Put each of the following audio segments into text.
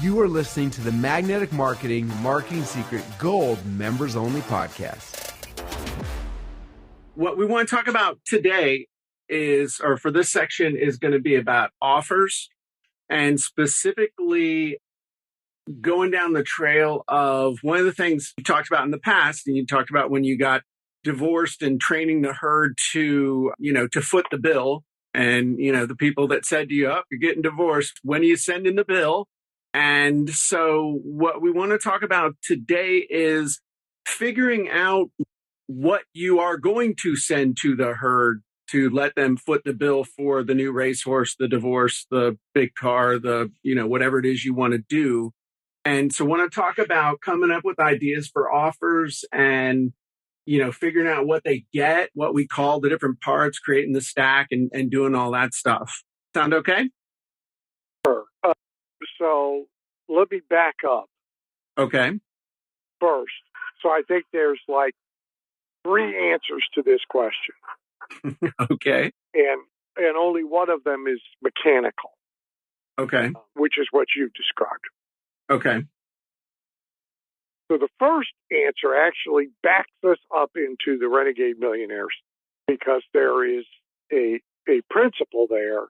You are listening to the Magnetic Marketing Secret Gold Members Only podcast. What we want to talk about today is, or for this section, is going to be about offers and specifically going down the trail of one of the things you talked about in the past, and you talked about when you got divorced and training the herd to foot the bill. And, the people that said to you, oh, you're getting divorced, when are you sending the bill? And so what we want to talk about today is figuring out what you are going to send to the herd to let them foot the bill for the new racehorse, the divorce, the big car, the, whatever it is you want to do. And so I want to talk about coming up with ideas for offers and, figuring out what they get, what we call the different parts, creating the stack and doing all that stuff. Sound okay? Sure. So let me back up. Okay. First. So I think there's like 3 answers to this question. Okay. And only one of them is mechanical. Okay. Which is what you've described. Okay. So the first answer actually backs us up into the Renegade Millionaires because there is a principle there,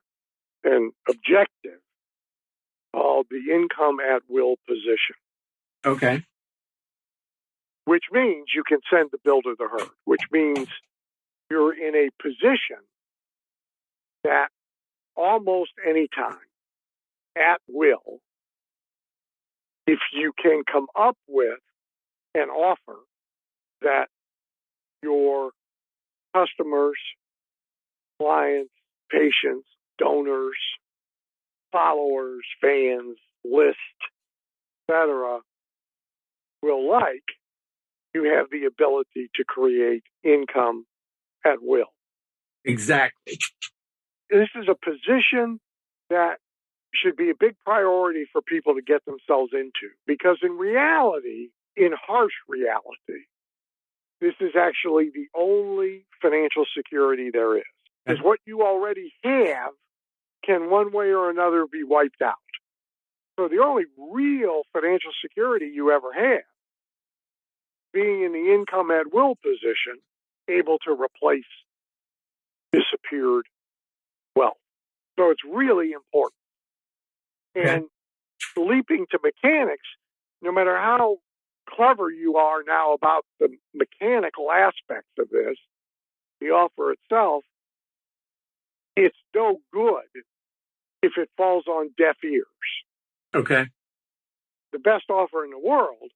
an objective called the income at will position. Okay. Which means you can send the bill to the herd, which means you're in a position that almost any time, at will, if you can come up with an offer that your customers, clients, patients, donors, followers, fans, list, etc., will like, you have the ability to create income at will. Exactly. This is a position that should be a big priority for people to get themselves into, because in reality, in harsh reality, this is actually the only financial security there is. Because what you already have can one way or another be wiped out. So the only real financial security you ever have, being in the income at will position, able to replace disappeared wealth. So it's really important. Okay. And leaping to mechanics, no matter how clever you are now about the mechanical aspects of this, the offer itself, it's no good if it falls on deaf ears. Okay. The best offer in the world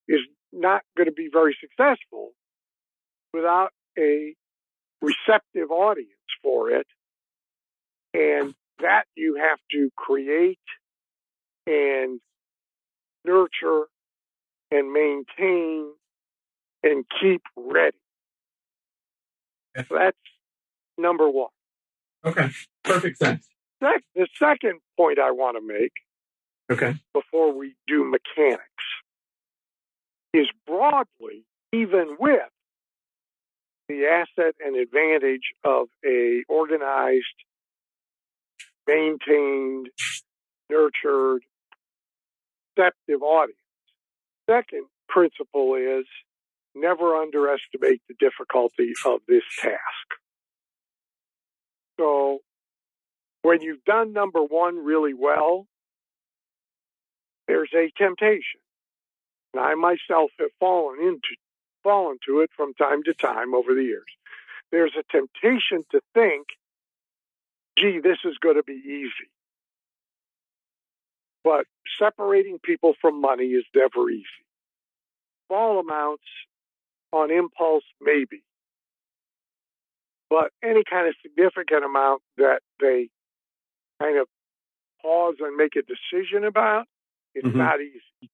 is not going to be very successful without a receptive audience for it. And that you have to create and nurture and maintain and keep ready. Okay. So that's number one. Okay. Perfect sense. The second point I want to make, okay, before we do mechanics, is broadly, even with the asset and advantage of a organized, maintained, nurtured, receptive audience. Second principle is never underestimate the difficulty of this task. So when you've done number one really well, there's a temptation. And I myself have fallen to it from time to time over the years. There's a temptation to think, gee, this is going to be easy. But separating people from money is never easy. Small amounts on impulse, maybe. But any kind of significant amount that they kind of pause and make a decision about, it's not easy.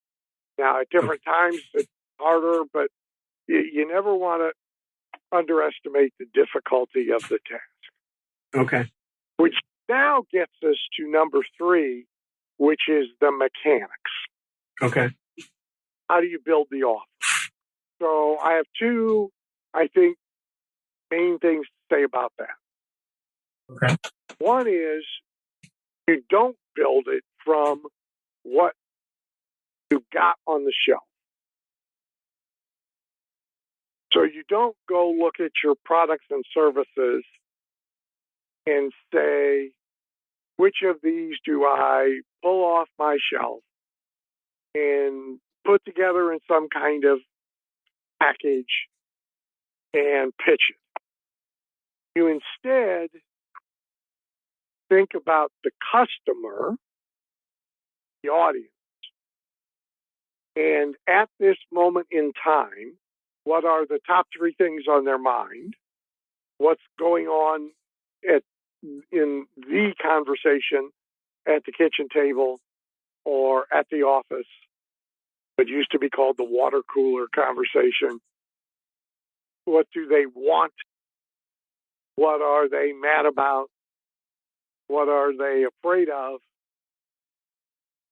Now, at different times, it's harder, but you never want to underestimate the difficulty of the task. Okay. Which now gets us to number 3, which is the mechanics. Okay. How do you build the offer? So I have 2, I think, main things to say about that. Okay. One is you don't build it from what got on the shelf. So you don't go look at your products and services and say, which of these do I pull off my shelf and put together in some kind of package and pitch it. You instead think about the customer, the audience, and at this moment in time, what are the top three things on their mind? What's going on in the conversation at the kitchen table or at the office? It used to be called the water cooler conversation. What do they want? What are they mad about? What are they afraid of?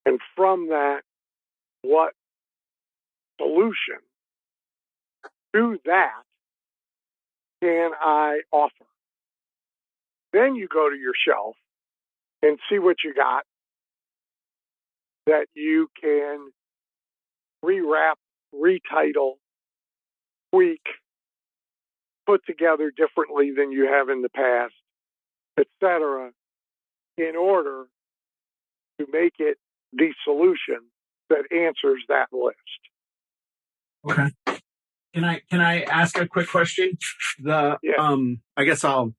And from that, what solution to that can I offer? Then you go to your shelf and see what you got that you can rewrap, retitle, tweak, put together differently than you have in the past, etc., in order to make it the solution that answers that list. Okay. Can I ask a quick question? I guess that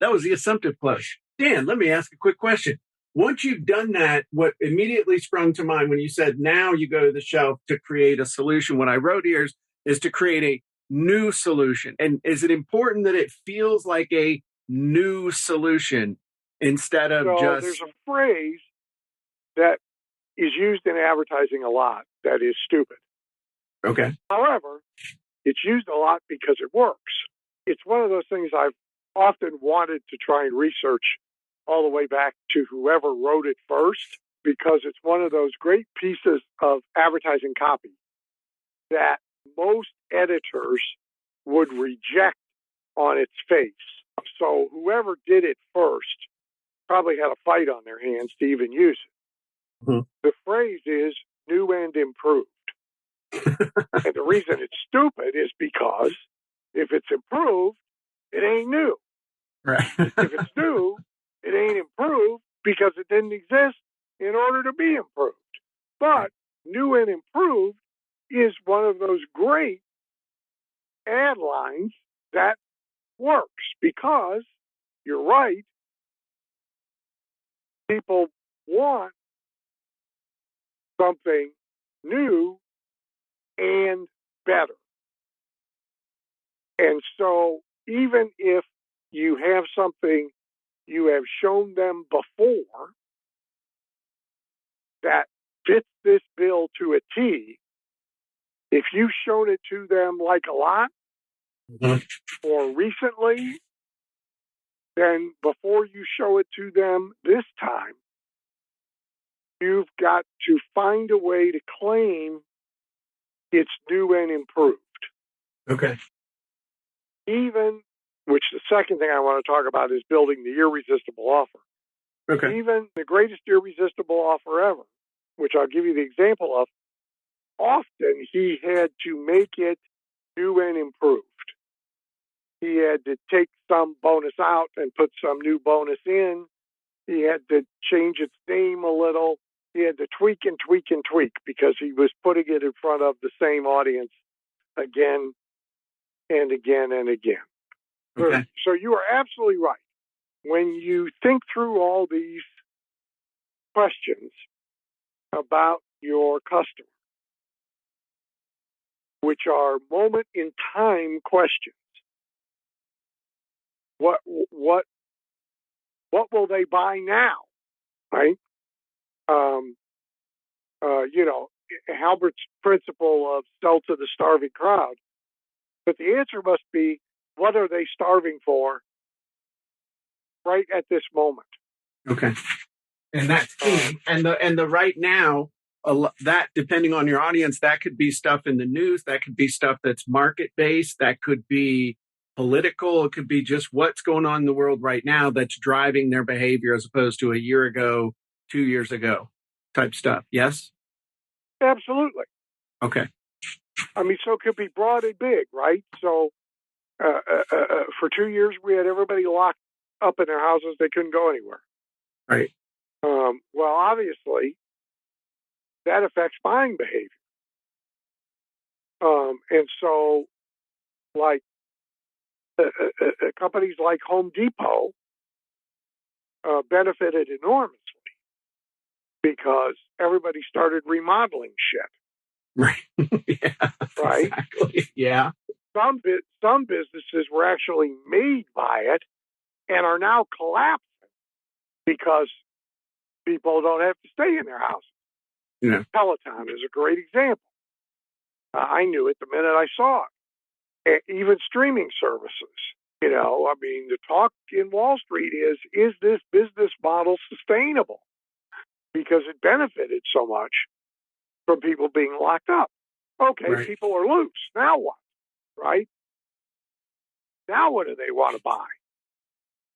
was the assumptive close. Dan, let me ask a quick question. Once you've done that, what immediately sprung to mind when you said now you go to the shelf to create a solution, what I wrote here is to create a new solution. And is it important that it feels like a new solution instead of just... There's a phrase that is used in advertising a lot that is stupid. Okay. However, it's used a lot because it works. It's one of those things I've often wanted to try and research all the way back to whoever wrote it first, because it's one of those great pieces of advertising copy that most editors would reject on its face. So whoever did it first probably had a fight on their hands to even use it. Mm-hmm. The phrase is new and improved. And the reason it's stupid is because if it's improved, it ain't new. Right. If it's new, it ain't improved because it didn't exist in order to be improved. But new and improved is one of those great ad lines that works because you're right. People want something new and better. And so even if you have something you have shown them before that fits this bill to a T, if you've shown it to them like a lot or recently, then before you show it to them this time, you've got to find a way to claim it's new and improved. Okay. Which the second thing I want to talk about is building the irresistible offer. Okay. Even the greatest irresistible offer ever, which I'll give you the example of, often he had to make it new and improved. He had to take some bonus out and put some new bonus in. He had to change its name a little. He had to tweak and tweak and tweak because he was putting it in front of the same audience again and again and again. Okay. So you are absolutely right. When you think through all these questions about your customer, which are moment in time questions, what will they buy now, right? Halbert's principle of sell to the starving crowd. But the answer must be, what are they starving for right at this moment? Okay. And that's key. And the right now, that depending on your audience, that could be stuff in the news. That could be stuff that's market-based. That could be political. It could be just what's going on in the world right now that's driving their behavior as opposed to a year ago, 2 years ago type stuff. Yes? Absolutely. Okay. I mean, so it could be broad and big, right? So for 2 years, we had everybody locked up in their houses. They couldn't go anywhere. Right. Well, obviously, that affects buying behavior. And so, like, companies like Home Depot benefited enormously because everybody started remodeling shit. Right. Yeah. Right. Exactly. Yeah. Some businesses were actually made by it and are now collapsing because people don't have to stay in their houses. Yeah. Peloton is a great example. I knew it the minute I saw it. Even streaming services. You know, I mean, the talk in Wall Street is this business model sustainable? Because it benefited so much from people being locked up. Okay, Right. people are loose. Now what? Right? Now what do they want to buy?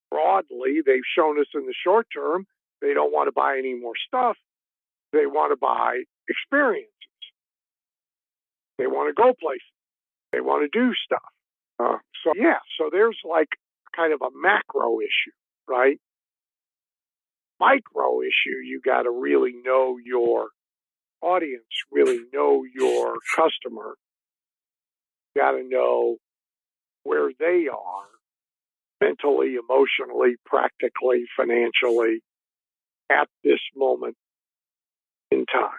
Broadly, they've shown us in the short term, they don't want to buy any more stuff. They want to buy experiences. They want to go places. They want to do stuff. So there's like kind of a macro issue, right? Micro issue, you got to really know your audience, really know your customer. You got to know where they are mentally, emotionally, practically, financially at this moment in time.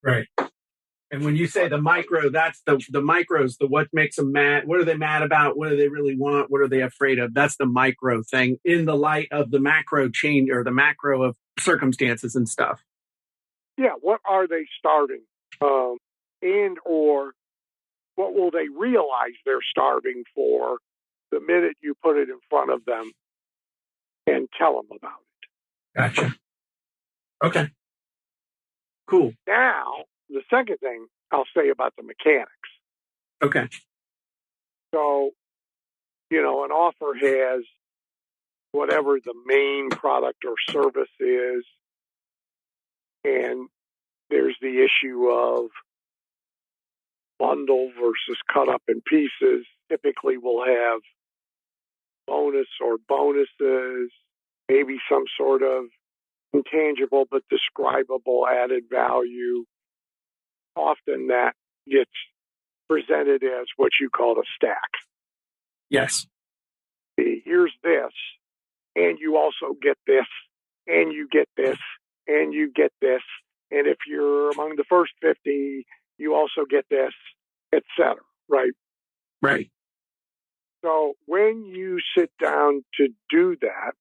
Right. And when you say the micro, that's the micros, the what makes them mad. What are they mad about? What do they really want? What are they afraid of? That's the micro thing in the light of the macro change or the macro of circumstances and stuff. Yeah, what are they starving? And or what will they realize they're starving for the minute you put it in front of them and tell them about it? Gotcha. Okay. Cool. Now, the second thing I'll say about the mechanics. Okay. So, you know, an offer has whatever the main product or service is, and there's the issue of bundle versus cut up in pieces. Typically, we'll have bonus or bonuses, maybe some sort of intangible but describable added value. Often that gets presented as what you call a stack. Yes. Here's this, and you also get this, and you get this, and you get this. And if you're among the first 50, you also get this, etc. Right? Right. So when you sit down to do that,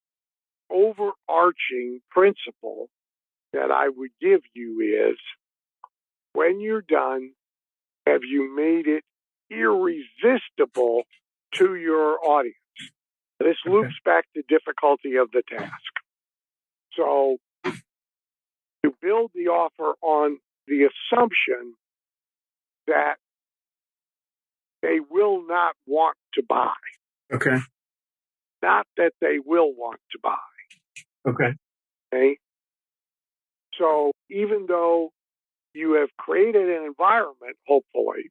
overarching principle that I would give you is when you're done, have you made it irresistible to your audience? This loops back to difficulty of the task. So you build the offer on the assumption that they will not want to buy. Okay. Not that they will want to buy. Okay. Okay? So even though you have created an environment, hopefully,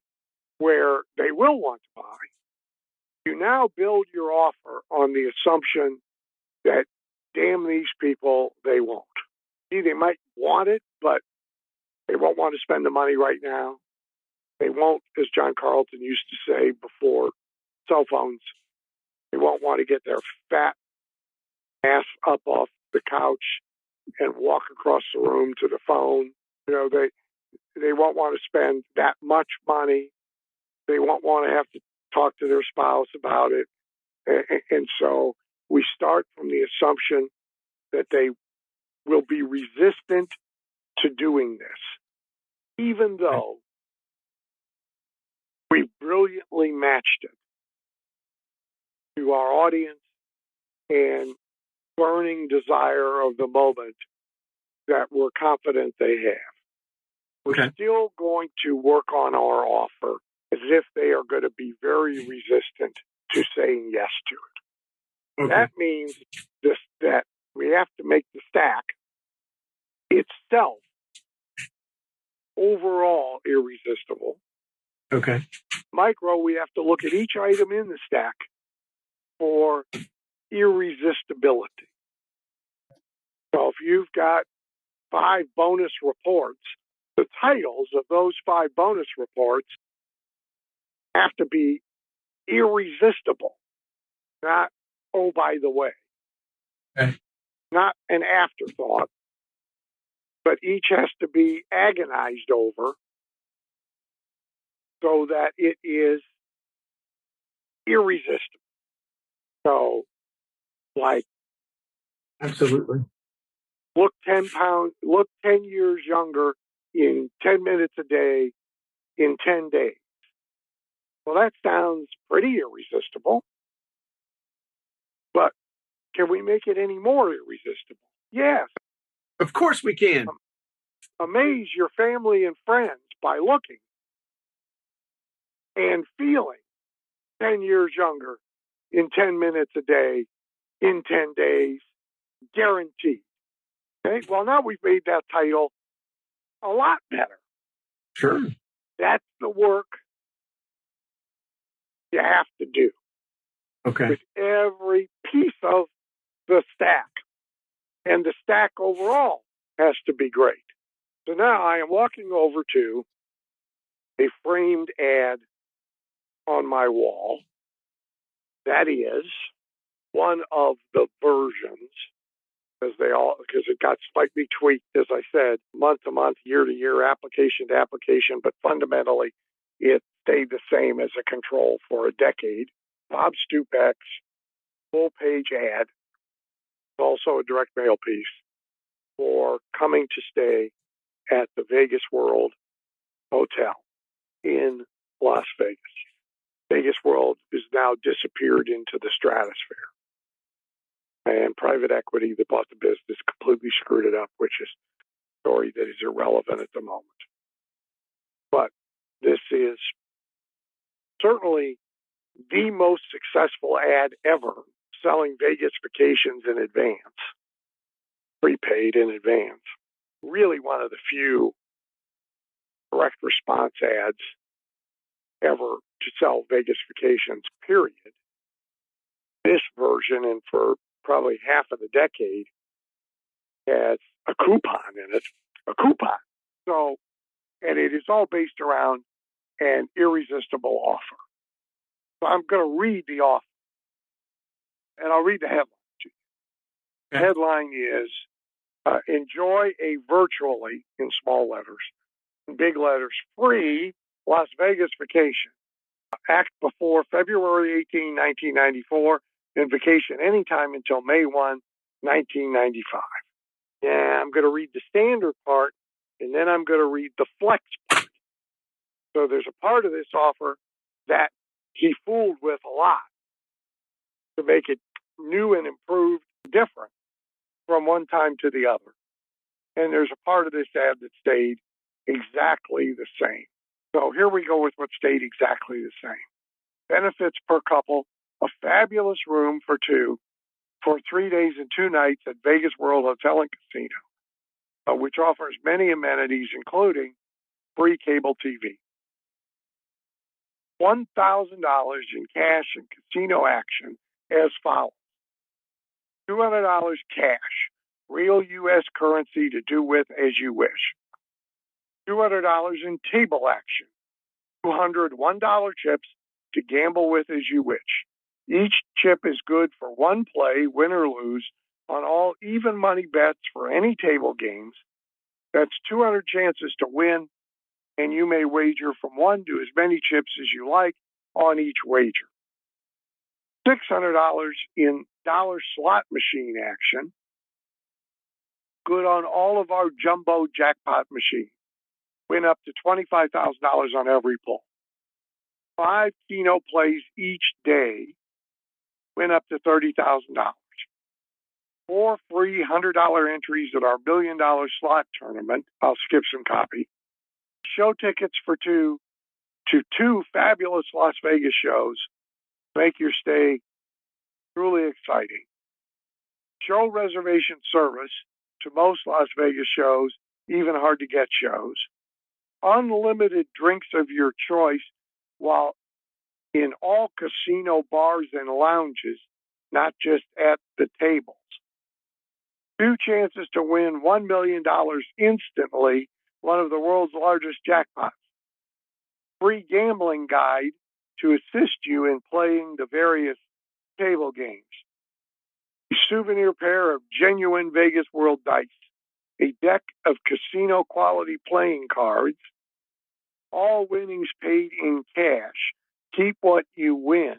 where they will want to buy, you now build your offer on the assumption that, damn these people, they won't. See, they might want it, but they won't want to spend the money right now. They won't, as John Carlton used to say before cell phones, they won't want to get their fat ass up off the couch and walk across the room to the phone. You know, they won't want to spend that much money. They won't want to have to talk to their spouse about it. And so we start from the assumption that they will be resistant to doing this, even though we brilliantly matched it to our audience and burning desire of the moment that we're confident they have. We're still going to work on our offer as if they are going to be very resistant to saying yes to it. Okay. That means that we have to make the stack itself overall irresistible. Okay. Micro, we have to look at each item in the stack for irresistibility. So if you've got 5 bonus reports, the titles of those 5 bonus reports have to be irresistible, not, oh, by the way, Okay. not an afterthought, but each has to be agonized over so that it is irresistible. So, like, Absolutely. look 10 years younger in 10 minutes a day in 10 days. Well, that sounds pretty irresistible, but can we make it any more irresistible? Yes. Of course we can. Amaze your family and friends by looking and feeling 10 years younger in 10 minutes a day in 10 days, guaranteed. Okay? Well, now we've made that title a lot better. Sure. That's the work you have to do Okay. with every piece of the stack. And the stack overall has to be great. So now I am walking over to a framed ad on my wall. That is one of the versions, because it got slightly tweaked, as I said, month to month, year to year, application to application, but fundamentally it stayed the same as a control for a decade. Bob Stupek's full page ad, also a direct mail piece for coming to stay at the Vegas World Hotel in Las Vegas. Vegas World is now disappeared into the stratosphere. And private equity that bought the business completely screwed it up, which is a story that is irrelevant at the moment. But this is certainly the most successful ad ever, selling Vegas vacations in advance, prepaid in advance. Really one of the few direct response ads ever to sell Vegas vacations, period. This version, and for probably half of the decade, has a coupon in it, a coupon. So, and it is all based around an irresistible offer. So I'm going to read the offer, and I'll read the headline to you. The headline is, enjoy a virtually, in small letters, in big letters, free Las Vegas vacation. Act before February 18, 1994, and vacation anytime until May 1, 1995. Yeah, I'm going to read the standard part, and then I'm going to read the flex part. So there's a part of this offer that he fooled with a lot to make it new and improved, different from one time to the other. And there's a part of this ad that stayed exactly the same. So here we go with what stayed exactly the same. Benefits per couple, a fabulous room for 2 for 3 days and 2 nights at Vegas World Hotel and Casino, which offers many amenities, including free cable TV. $1,000 in cash and casino action as follows. $200 cash, real U.S. currency to do with as you wish. $200 in table action, $200 $1 chips to gamble with as you wish. Each chip is good for one play, win or lose, on all even money bets for any table games. That's 200 chances to win, and you may wager from 1 to as many chips as you like on each wager. $600 in dollar slot machine action, good on all of our jumbo jackpot machines. Win up to $25,000 on every pull. 5 Keno plays each day, win up to $30,000. 4 free $100 entries at our $1 million slot tournament. I'll skip some copy. Show tickets for 2 to 2 fabulous Las Vegas shows. Make your stay truly exciting. Show reservation service to most Las Vegas shows, even hard to get shows. unlimited drinks of your choice while in all casino bars and lounges, not just at the tables. 2 chances to win $1 million instantly, one of the world's largest jackpots. Free gambling guide to assist you in playing the various table games. A souvenir pair of genuine Vegas World dice. A deck of casino quality playing cards. All winnings paid in cash. Keep what you win.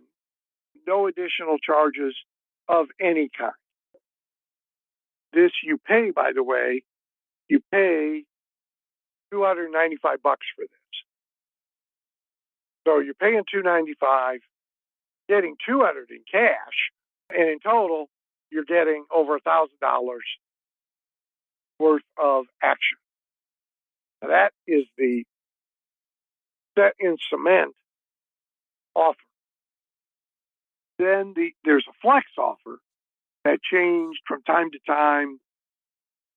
No additional charges of any kind. This you pay, by the way, you pay $295 for this. So you're paying $295, getting $200 in cash, and in total, you're getting over $1,000 worth of action. Now that is the set in cement offer. Then there's a flex offer that changed from time to time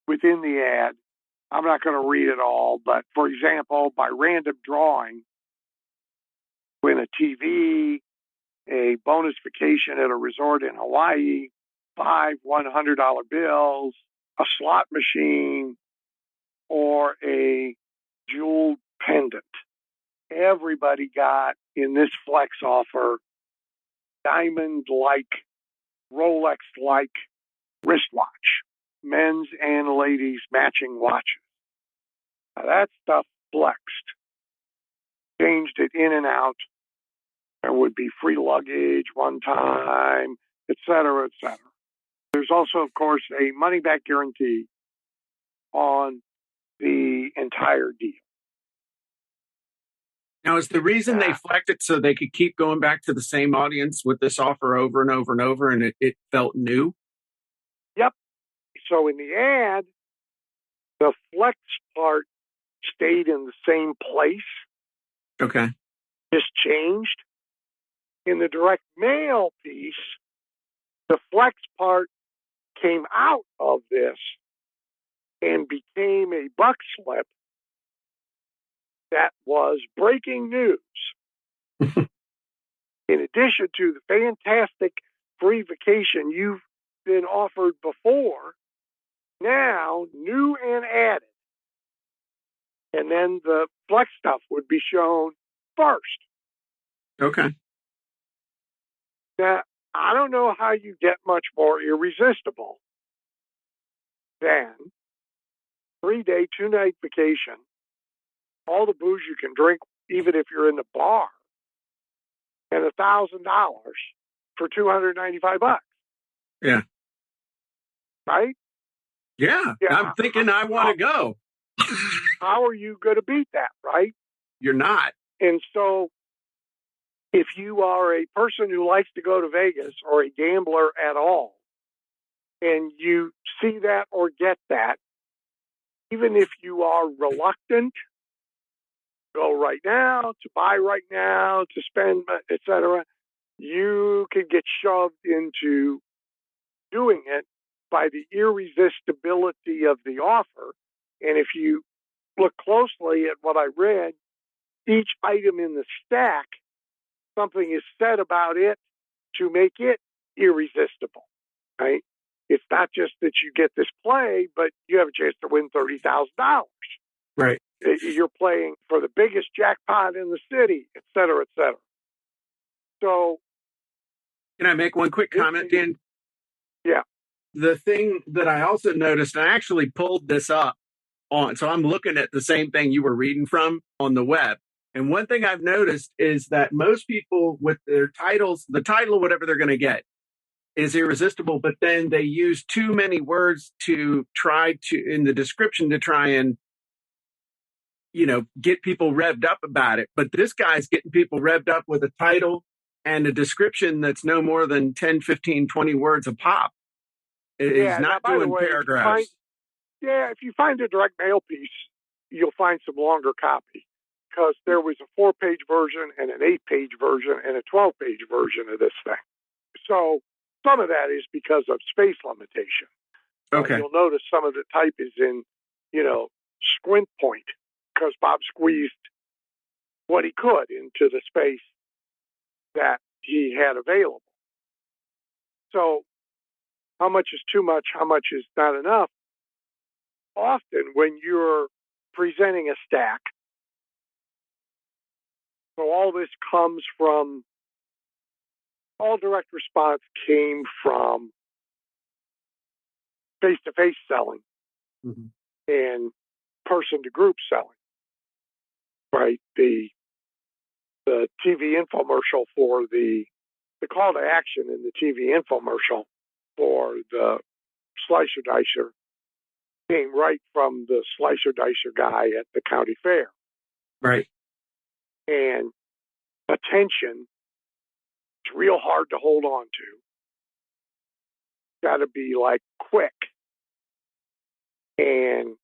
within the ad. I'm not going to read it all, but for example, by random drawing, win a TV, a bonus vacation at a resort in Hawaii, 5 $100 bills, a slot machine, or a jeweled pendant. Everybody got in this flex offer diamond-like, Rolex-like wristwatch, men's and ladies' matching watches. Now that stuff flexed. Changed it in and out. There would be free luggage one time, et cetera, et cetera. There's also, of course, a money-back guarantee on the entire deal. Now, is the reason they flexed it so they could keep going back to the same audience with this offer over and over and over, and it felt new? Yep. So in the ad, the flex part stayed in the same place. Okay. Just changed. In the direct mail piece, the flex part came out of this and became a buck slip that was breaking news. In addition to the fantastic free vacation you've been offered before, now new and added. And then the flex stuff would be shown first. Okay. Now, I don't know how you get much more irresistible than 3-day, 2-night vacation, all the booze you can drink, even if you're in the bar, and $1,000 for $295. Yeah. Right? Yeah. I'm thinking I want to go. How are you going to beat that, right? You're not. And so if you are a person who likes to go to Vegas or a gambler at all, and you see that or get that, even if you are reluctant to go right now, to buy right now, to spend, etc., you can get shoved into doing it by the irresistibility of the offer. And if you look closely at what I read, each item in the stack, something is said about it to make it irresistible, right? It's not just that you get this play, but you have a chance to win $30,000. Right. You're playing for the biggest jackpot in the city, et cetera, et cetera. So, can I make one quick comment, Dan? Yeah. The thing that I also noticed, and I actually pulled this up on, so I'm looking at the same thing you were reading from on the web. And one thing I've noticed is that most people with their titles, the title of whatever they're going to get is irresistible, but then they use too many words to try to, in the description, to try and, get people revved up about it. But this guy's getting people revved up with a title and a description that's no more than 10, 15, 20 words a pop. He's not doing paragraphs. If you find a direct mail piece, you'll find some longer copy, because there was a 4-page version and an 8-page version and a 12-page version of this thing. So some of that is because of space limitation. Okay. You'll notice some of the type is in, squint point. because Bob squeezed what he could into the space that he had available. So how much is too much? How much is not enough? Often when you're presenting a stack, so all direct response came from face-to-face selling and person-to-group selling, right? The TV infomercial for the call to action in the TV infomercial for the slicer dicer came right from the slicer dicer guy at the county fair. Right. And attention is real hard to hold on to. Got to be like quick. And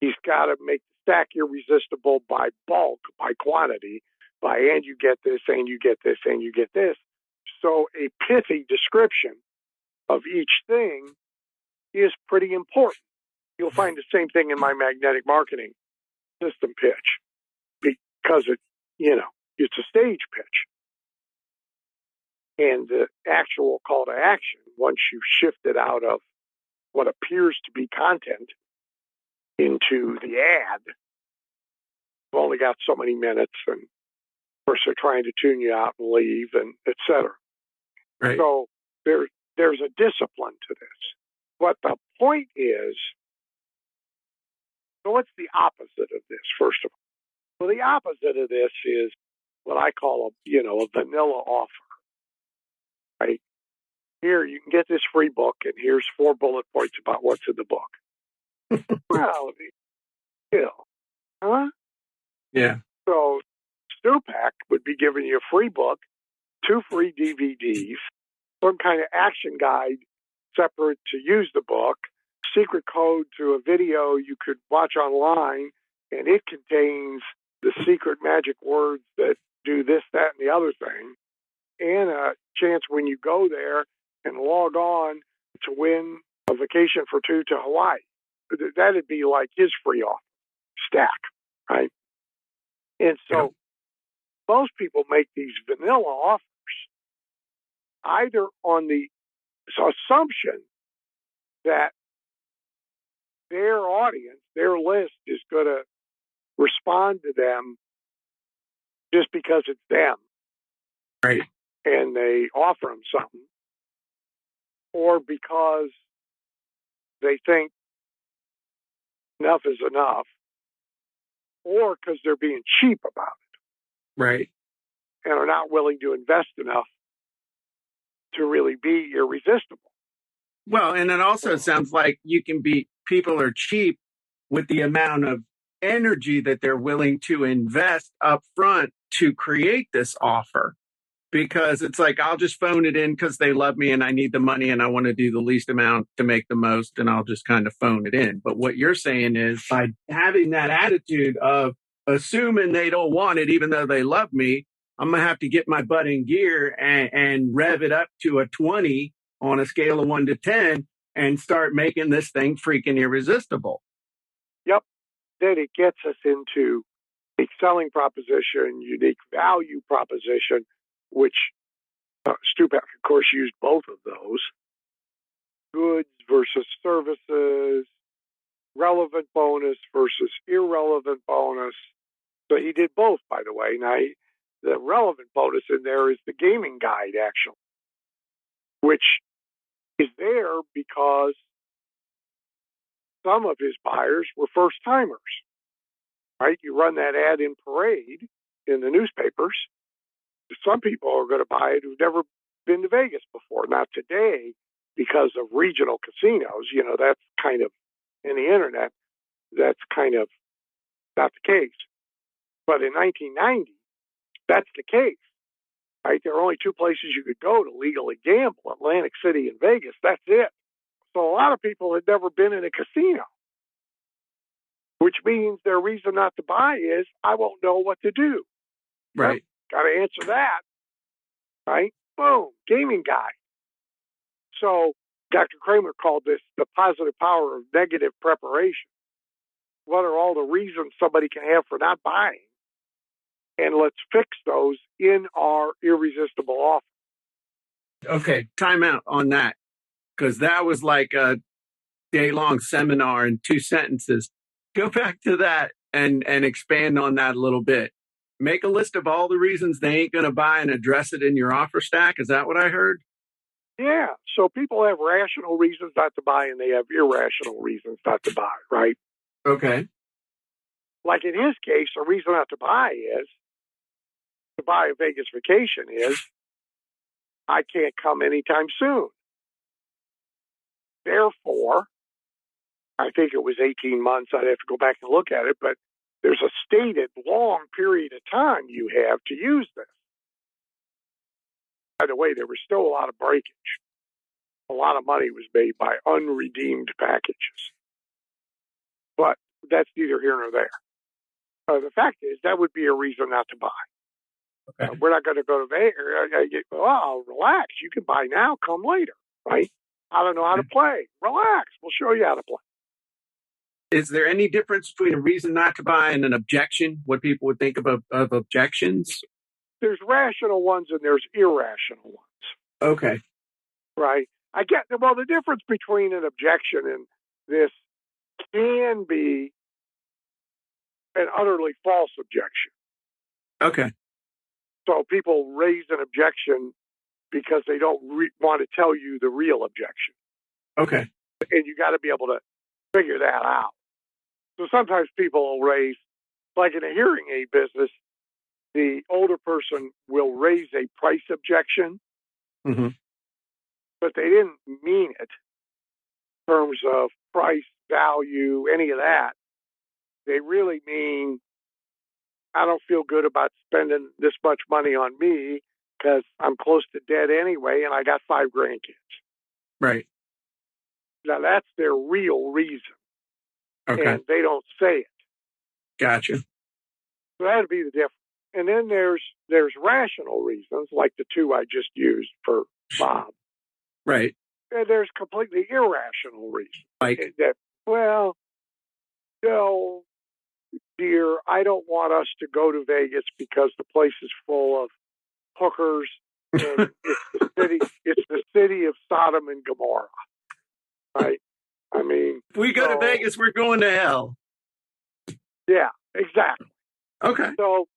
he's got to make the stack irresistible by bulk, by quantity, and you get this, and you get this, and you get this. So a pithy description of each thing is pretty important. You'll find the same thing in my magnetic marketing system pitch because it's a stage pitch. And the actual call to action, once you've shifted out of what appears to be content into the ad, you've only got so many minutes, and of course they're trying to tune you out and leave, and et cetera. Right. So there's a discipline to this. But the point is, so what's the opposite of this, first of all? Well, the opposite of this is what I call a vanilla offer. Right? Here, you can get this free book, and here's 4 bullet points about what's in the book. Well, huh? Yeah. So Stupak would be giving you a free book, 2 free DVDs, some kind of action guide separate to use the book, secret code to a video you could watch online, and it contains the secret magic words that do this, that, and the other thing, and a chance when you go there and log on to win a vacation for 2 to Hawaii. That'd be like his free offer stack, right? And so most people make these vanilla offers either on the assumption that their audience, their list is going to respond to them just because it's them. Right. And they offer them something, or because they think enough is enough, or because they're being cheap about it. Right. And are not willing to invest enough to really be irresistible. Well, and it also sounds like people are cheap with the amount of energy that they're willing to invest up front to create this offer. Because it's like, I'll just phone it in because they love me and I need the money and I want to do the least amount to make the most, and I'll just kind of phone it in. But what you're saying is, by having that attitude of assuming they don't want it, even though they love me, I'm going to have to get my butt in gear and rev it up to a 20 on a scale of 1 to 10 and start making this thing freaking irresistible. Yep. Then it gets us into a selling proposition, unique value proposition, which Stupak, of course, used both of those. Goods versus services, relevant bonus versus irrelevant bonus. So he did both, by the way. Now, the relevant bonus in there is the gaming guide, actually, which is there because some of his buyers were first-timers, right? You run that ad in Parade in the newspapers. Some people are going to buy it who've never been to Vegas before. Not today, because of regional casinos. That's kind of, in the internet, that's kind of not the case. But in 1990, that's the case, right? There are only 2 places you could go to legally gamble, Atlantic City and Vegas. That's it. So a lot of people had never been in a casino, which means their reason not to buy is, I won't know what to do. Right. Got to answer that, right? Boom, gaming guide. So Dr. Kramer called this the positive power of negative preparation. what are all the reasons somebody can have for not buying, and let's fix those in our irresistible offer. Okay, time out on that, because that was like a day-long seminar in 2 sentences. Go back to that and expand on that a little bit. Make a list of all the reasons they ain't going to buy and address it in your offer stack. Is that what I heard? Yeah. So people have rational reasons not to buy, and they have irrational reasons not to buy, right? Okay. Like in his case, the reason not to buy a Vegas vacation is I can't come anytime soon. Therefore, I think it was 18 months. I'd have to go back and look at it, but there's a stated long period of time you have to use this. By the way, there was still a lot of breakage. A lot of money was made by unredeemed packages. But that's neither here nor there. The fact is, that would be a reason not to buy. Okay. We're not going to go to Vegas. Well, relax. You can buy now, come later, right? I don't know how to play. Relax. We'll show you how to play. Is there any difference between a reason not to buy and an objection? What people would think of objections? There's rational ones and there's irrational ones. Okay. Right? I get, well, the difference between an objection and this can be an utterly false objection. Okay. So people raise an objection because they don't want to tell you the real objection. Okay. And you got to be able to figure that out. So sometimes people will raise, like in a hearing aid business, the older person will raise a price objection, but they didn't mean it in terms of price, value, any of that. They really mean, I don't feel good about spending this much money on me because I'm close to dead anyway and I got 5 grandkids. Right. Now, that's their real reason. Okay. And they don't say it. Gotcha. So that'd be the difference. And then there's rational reasons, like the 2 I just used for Bob. Right. And there's completely irrational reasons. Like, that, well, no, dear, I don't want us to go to Vegas because the place is full of hookers and it's the city of Sodom and Gomorrah. Right? I mean, if we go to Vegas, we're going to hell. Yeah, exactly. Okay. So,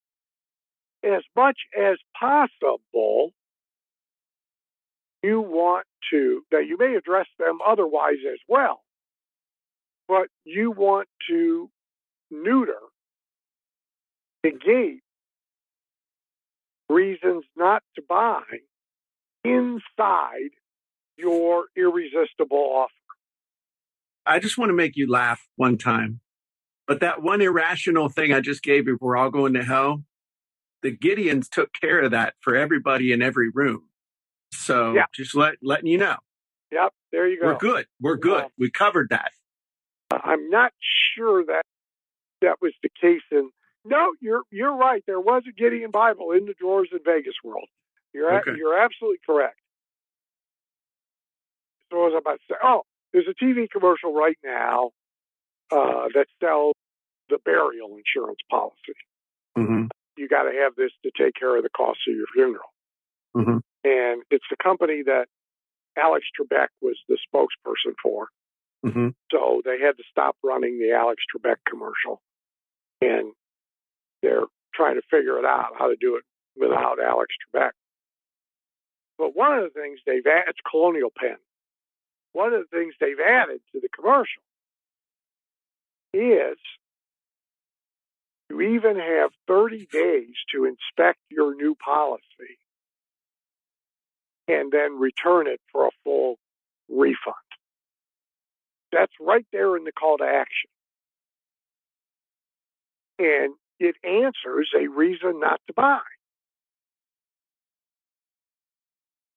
as much as possible, you want to, now you may address them otherwise as well, but you want to neuter, negate reasons not to buy inside your irresistible offer. I just want to make you laugh one time. But that one irrational thing I just gave you, we're all going to hell, the Gideons took care of that for everybody in every room. So just letting you know. Yep, there you go. We're good. We're good. We covered that. I'm not sure that was the case. No, you're right. There was a Gideon Bible in the drawers in Vegas World. You're absolutely correct. So what was I about to say? Oh, there's a TV commercial right now that sells the burial insurance policy. Mm-hmm. You got to have this to take care of the cost of your funeral. Mm-hmm. And it's the company that Alex Trebek was the spokesperson for. Mm-hmm. So they had to stop running the Alex Trebek commercial. And they're trying to figure it out, how to do it without Alex Trebek. But one of the things they've added, it's Colonial Penn. One of the things they've added to the commercial is you even have 30 days to inspect your new policy and then return it for a full refund. That's right there in the call to action. And it answers a reason not to buy.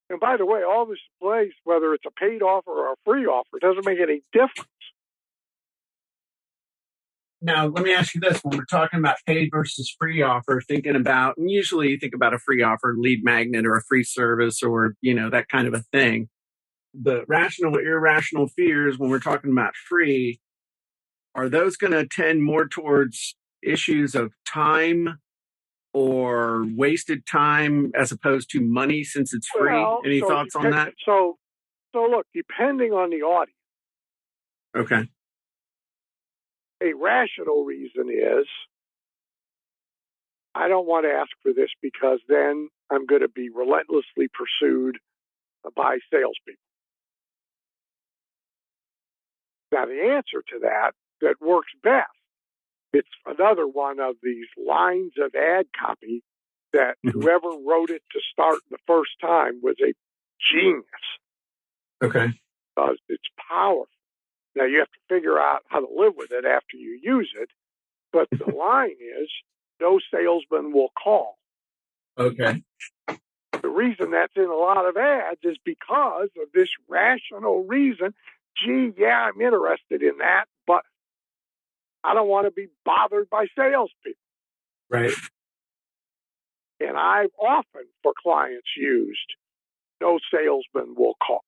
And by the way, all this plays, whether it's a paid offer or a free offer, doesn't make any difference. Now, let me ask you this. When we're talking about paid versus free offer, thinking about, and usually you think about a free offer, lead magnet, or a free service, or, that kind of a thing. The rational or irrational fears, when we're talking about free, are those going to tend more towards issues of time or wasted time as opposed to money since it's free? Well, Any thoughts on that? So look, depending on the audience, Okay. a rational reason is I don't want to ask for this because then I'm going to be relentlessly pursued by salespeople. Now, the answer to that works best, it's another one of these lines of ad copy that whoever wrote it to start the first time was a genius. Okay. Because it's powerful. Now, you have to figure out how to live with it after you use it, but the line is, no salesman will call. Okay. The reason that's in a lot of ads is because of this rational reason. Gee, yeah, I'm interested in that, but I don't want to be bothered by salespeople. Right. And I've often, for clients, used no salesman will call.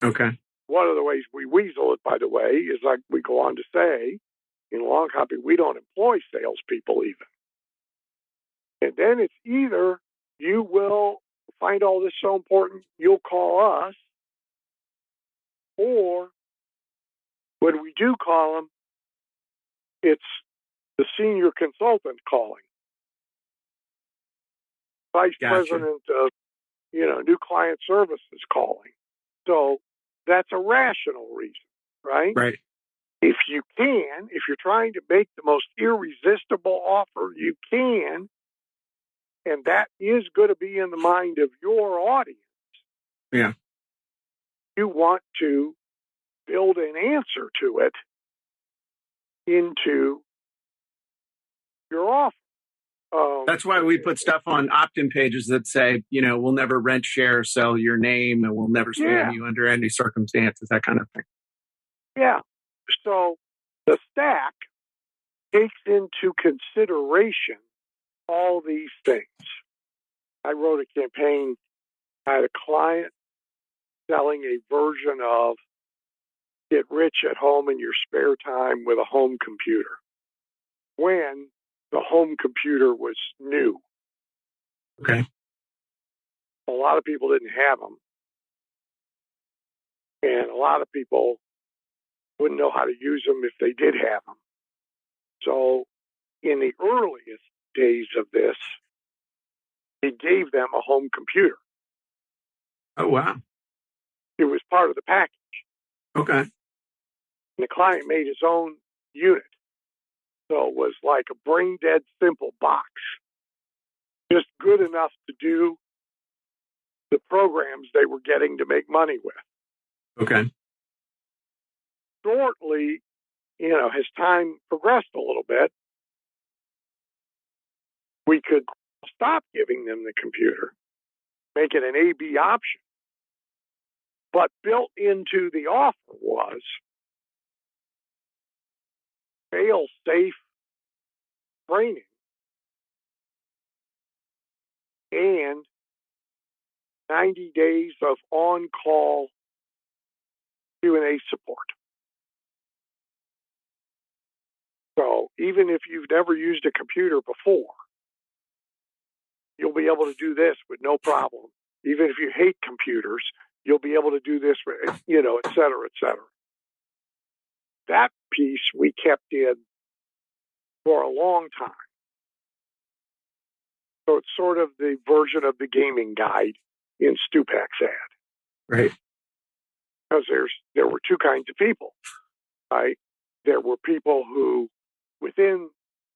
Okay. One of the ways we weasel it, by the way, is like we go on to say, in long copy, we don't employ salespeople even. And then it's either you will find all this so important, you'll call us, or when we do call them, it's the senior consultant calling. Vice president of, new client services calling. So that's a rational reason, right? Right. If you're trying to make the most irresistible offer you can, and that is going to be in the mind of your audience. Yeah. You want to build an answer to it into your offer. That's why we put stuff on opt-in pages that say, we'll never rent, share, sell your name, and we'll never spam you under any circumstances, that kind of thing. Yeah. So the stack takes into consideration all these things. I wrote a campaign. I had a client selling a version of Get Rich at Home in Your Spare Time with a Home Computer when the home computer was new. Okay. A lot of people didn't have them. And a lot of people wouldn't know how to use them if they did have them. So in the earliest days of this, he gave them a home computer. Oh, wow. It was part of the package. Okay. And the client made his own unit. So it was like a brain-dead simple box. Just good enough to do the programs they were getting to make money with. Okay. Shortly, as time progressed a little bit, we could stop giving them the computer, make it an A/B option. But built into the offer was fail-safe training and 90 days of on-call Q&A support. So even if you've never used a computer before, you'll be able to do this with no problem. Even if you hate computers, you'll be able to do this, et cetera, et cetera. That piece we kept in for a long time. So it's sort of the version of the gaming guide in Stupak's ad. Right. Because there were two kinds of people, right? There were people who, within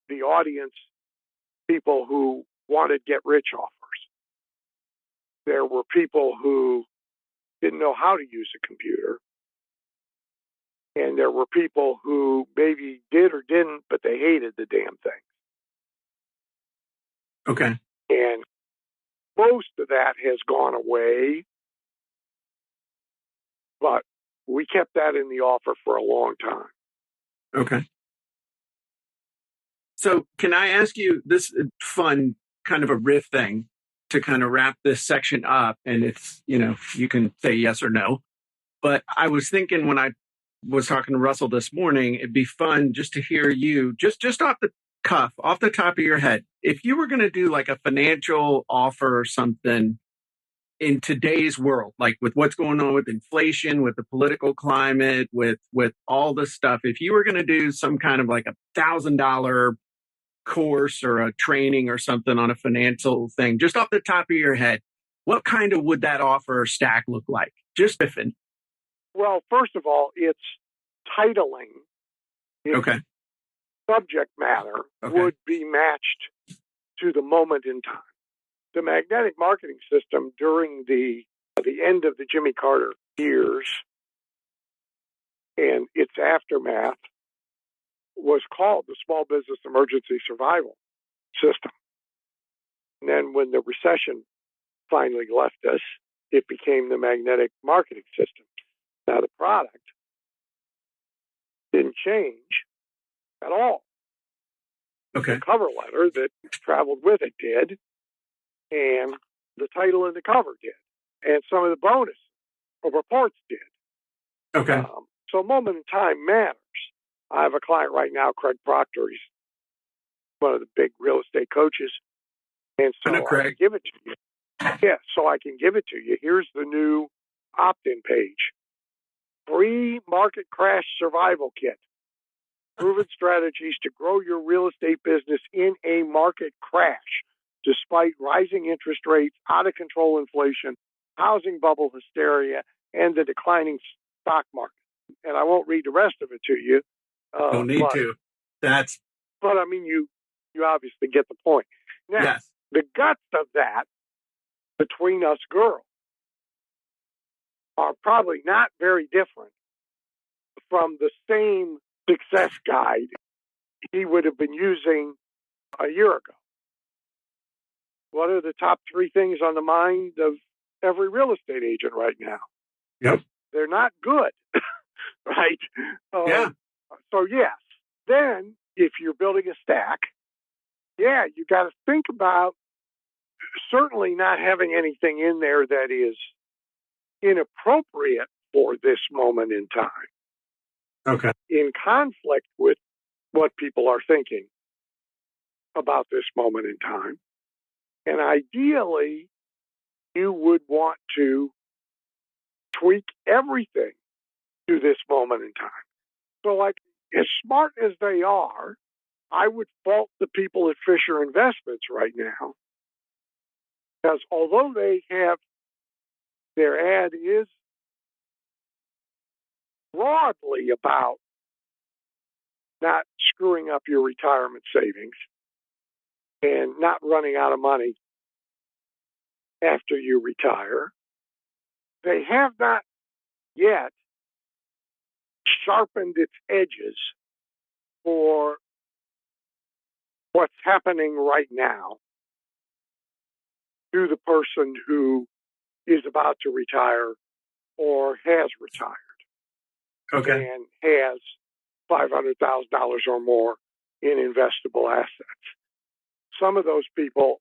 the audience, people who wanted get-rich offers. There were people who didn't know how to use a computer. And there were people who maybe did or didn't, but they hated the damn thing. Okay. And most of that has gone away. But we kept that in the offer for a long time. Okay. So can I ask you this fun kind of a riff thing to kind of wrap this section up? And it's, you can say yes or no. But I was thinking when I was talking to Russell this morning. It'd be fun just to hear you, just off the cuff, off the top of your head. If you were going to do like a financial offer or something in today's world, like with what's going on with inflation, with the political climate, with all this stuff, if you were going to do some kind of like $1,000 course or a training or something on a financial thing, just off the top of your head, what kind of would that offer or stack look like? Just biffing. Well, first of all, it's titling. Okay. Subject matter would be matched to the moment in time. The magnetic marketing system during the end of the Jimmy Carter years and its aftermath was called the Small Business Emergency Survival System. And then when the recession finally left us, it became the magnetic marketing system. Now, the product didn't change at all. Okay. The cover letter that traveled with it did, and the title and the cover did, and some of the bonus reports did. Okay. So moment in time matters. I have a client right now, Craig Proctor. He's one of the big real estate coaches. And so I can give it to you. Yeah, so I can give it to you. Here's the new opt-in page. Free market crash survival kit. Proven strategies to grow your real estate business in a market crash, despite rising interest rates, out of control inflation, housing bubble hysteria, and the declining stock market. And I won't read the rest of it to you. Don't need to. But I mean, you obviously get the point. Now, the guts of that between us girls are probably not very different from the same success guide he would have been using a year ago. What are the top 3 things on the mind of every real estate agent right now? Yep. They're not good, right? So, yes. Then, if you're building a stack, you got to think about certainly not having anything in there that is inappropriate for this moment in time. Okay. In conflict with what people are thinking about this moment in time. And ideally, you would want to tweak everything to this moment in time. So, like, as smart as they are, I would fault the people at Fisher Investments right now. Because although they have, their ad is broadly about not screwing up your retirement savings and not running out of money after you retire, they have not yet sharpened its edges for what's happening right now to the person who is about to retire or has retired. Okay. And has $500,000 or more in investable assets. Some of those people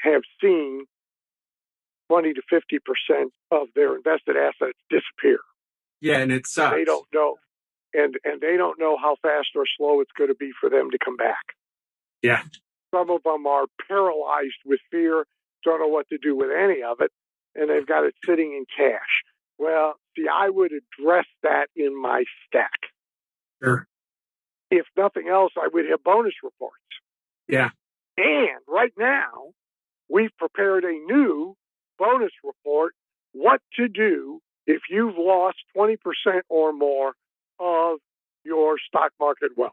have seen 20 to 50% of their invested assets disappear. Yeah, and it sucks. They don't know. And they don't know how fast or slow it's going to be for them to come back. Yeah. Some of them are paralyzed with fear, don't know what to do with any of it, and they've got it sitting in cash. Well, see, I would address that in my stack. Sure. If nothing else, I would have bonus reports. Yeah. And right now, we've prepared a new bonus report, what to do if you've lost 20% or more of your stock market wealth.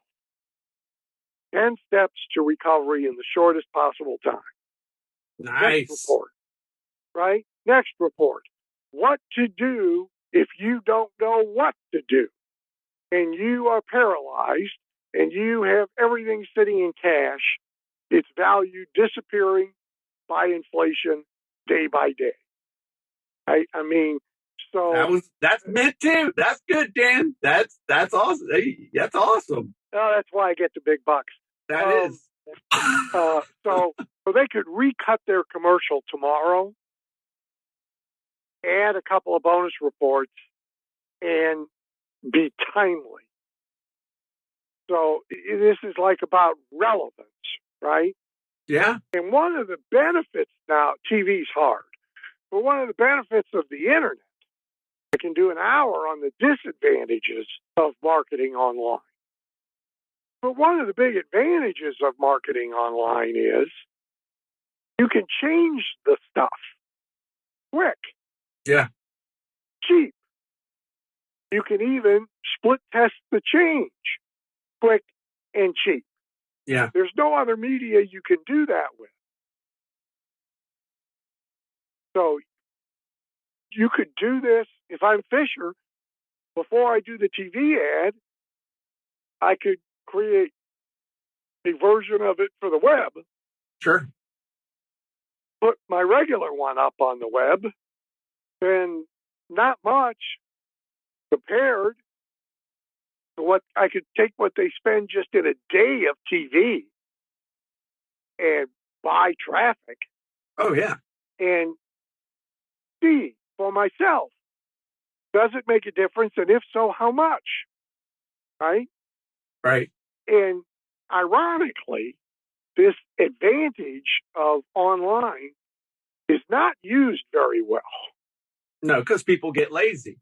10 steps to recovery in the shortest possible time. Nice. Next report. Right? Next report. What to do if you don't know what to do and you are paralyzed and you have everything sitting in cash, its value disappearing by inflation day by day. I mean, so that's meant too. That's good, Dan. That's awesome. Hey, that's awesome. That's why I get the big bucks. That is. So they could recut their commercial tomorrow, add a couple of bonus reports, and be timely. So this is like about relevance, right? Yeah. And one of the benefits now, TV's hard, but one of the benefits of the internet, I can do an hour on the disadvantages of marketing online. But one of the big advantages of marketing online is you can change the stuff quick, Yeah. cheap. You can even split test the change quick and cheap. Yeah. There's no other media you can do that with. So you could do this. If I'm Fisher, before I do the TV ad, I could create a version of it for the web, Sure. put my regular one up on the web, and not much compared to what I could take what they spend just in a day of TV and buy traffic Oh, yeah. and see for myself. Does it make a difference? And if so, how much? Right? Right. And ironically, this advantage of online is not used very well. No, because people get lazy.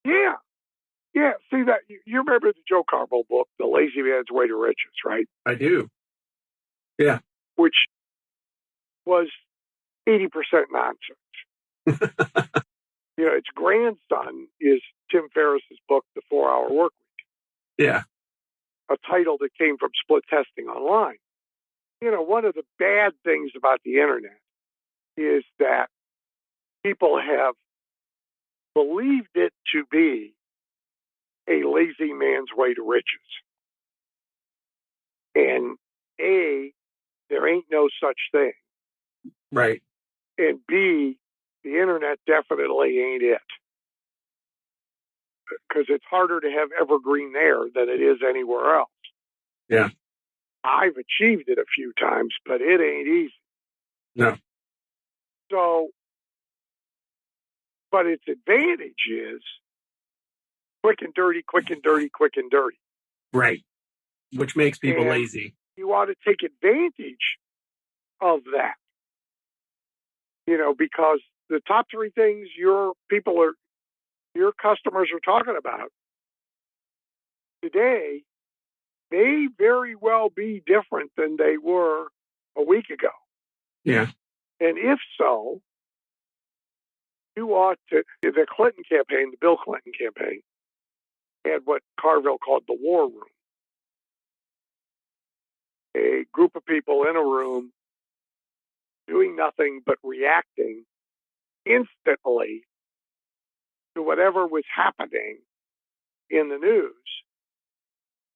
Yeah. Yeah. See that you remember the Joe Carbo book, The Lazy Man's Way to Riches, right? I do. Yeah. Which was 80% nonsense. Its grandson is Tim Ferriss's book, The 4-Hour Work Week, Yeah. a title that came from split testing online. One of the bad things about the internet is that people have believed it to be a lazy man's way to riches. And A, there ain't no such thing. Right. And B, the internet definitely ain't it. Because it's harder to have evergreen there than it is anywhere else. Yeah. I've achieved it a few times, but it ain't easy. No. So, but its advantage is quick and dirty, quick and dirty, quick and dirty. Right. Which makes people And lazy. you ought to take advantage of that. Because the top three things your customers are talking about today may very well be different than they were a week ago. Yeah. And if so, you ought to. The Clinton campaign, the Bill Clinton campaign, had what Carville called the war room. A group of people in a room doing nothing but reacting instantly to whatever was happening in the news,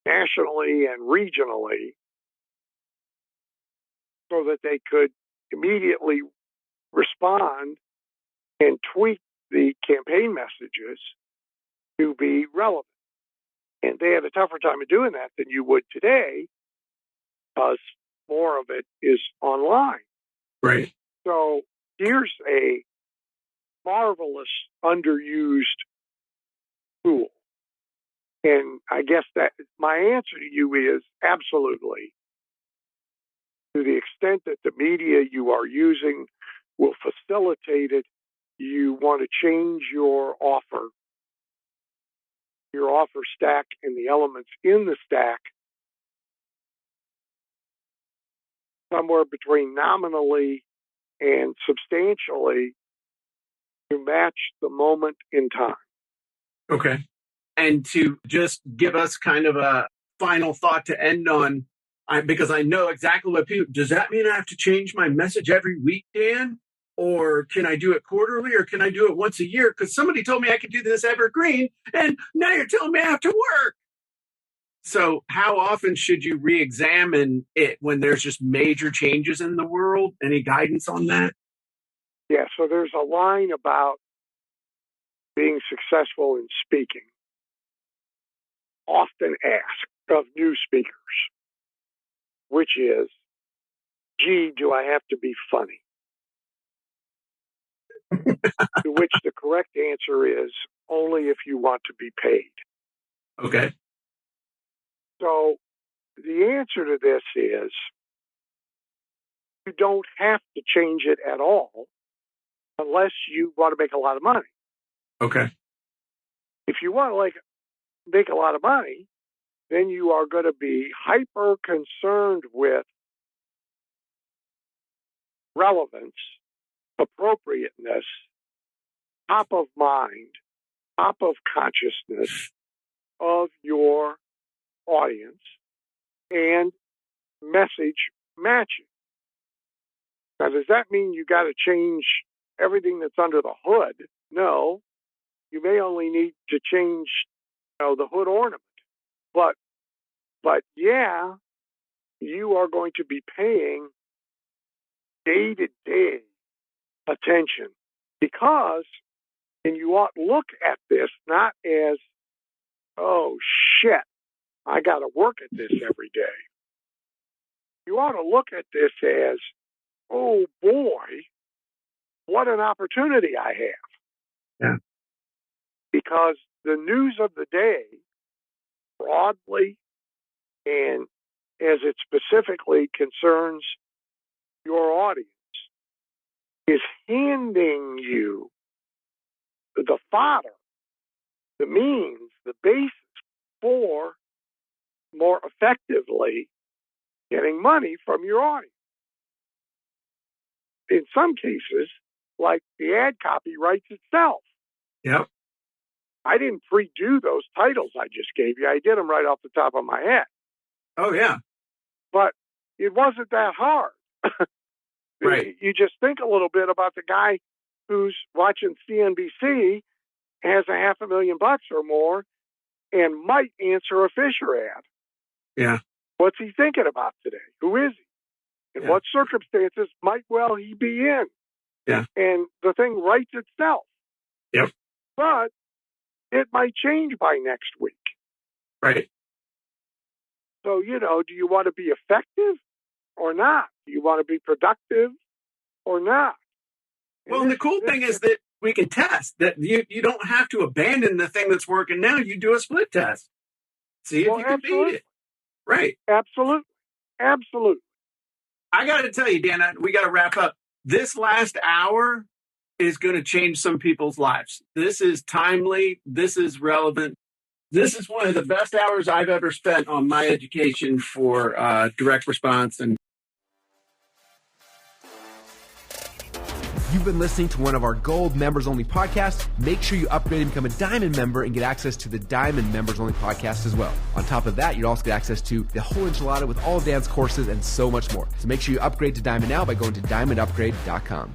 nationally and regionally, so that they could immediately respond and tweak the campaign messages to be relevant. And they had a tougher time of doing that than you would today because more of it is online. Right. So here's a marvelous underused tool. And I guess that my answer to you is absolutely. To the extent that the media you are using will facilitate it, you want to change your offer stack and the elements in the stack somewhere between nominally and substantially to match the moment in time. Okay. And to just give us kind of a final thought to end on, because I know exactly what people, does that mean I have to change my message every week, Dan? Or can I do it quarterly, or can I do it once a year? Because somebody told me I could do this evergreen, and now you're telling me I have to work. So how often should you re-examine it when there's just major changes in the world? Any guidance on that? Yeah, so there's a line about being successful in speaking, often asked of new speakers, which is, gee, do I have to be funny? To which the correct answer is only if you want to be paid. Okay. So the answer to this is you don't have to change it at all unless you want to make a lot of money. Okay. If you want to make a lot of money, then you are going to be hyper concerned with relevance, appropriateness, top of mind, top of consciousness of your audience, and message matching. Now, does that mean you got to change everything that's under the hood? No. You may only need to change, the hood ornament. But yeah, you are going to be paying day-to-day attention because, and you ought to look at this not as, oh, shit, I got to work at this every day. You ought to look at this as, oh, boy, what an opportunity I have. Yeah. Because the news of the day, broadly, and as it specifically concerns your audience, is handing you the fodder, the means, the basis for more effectively getting money from your audience. In some cases, like the ad copy writes itself. Yep. I didn't pre-do those titles I just gave you. I did them right off the top of my head. Oh, yeah. But it wasn't that hard. Right. You just think a little bit about the guy who's watching CNBC, has $500,000 or more, and might answer a Fisher ad. Yeah. What's he thinking about today? Who is he? And what circumstances might well he be in? Yeah. And the thing writes itself. Yep. But it might change by next week. Right. So, do you want to be effective or not? Do you want to be productive or not? Well, and the cool thing is that we can test that you don't have to abandon the thing that's working now. You do a split test. See if you can beat it. Right. Absolutely. Absolutely. I got to tell you, Dana, we got to wrap up. This last hour is going to change some people's lives. This is timely. This is relevant. This is one of the best hours I've ever spent on my education for direct response. And You've been listening to one of our Gold Members Only podcasts. Make sure you upgrade and become a Diamond member and get access to the Diamond Members Only podcast as well. On top of that, you'd also get access to the whole enchilada with all of Dan's courses and so much more. So make sure you upgrade to Diamond now by going to diamondupgrade.com.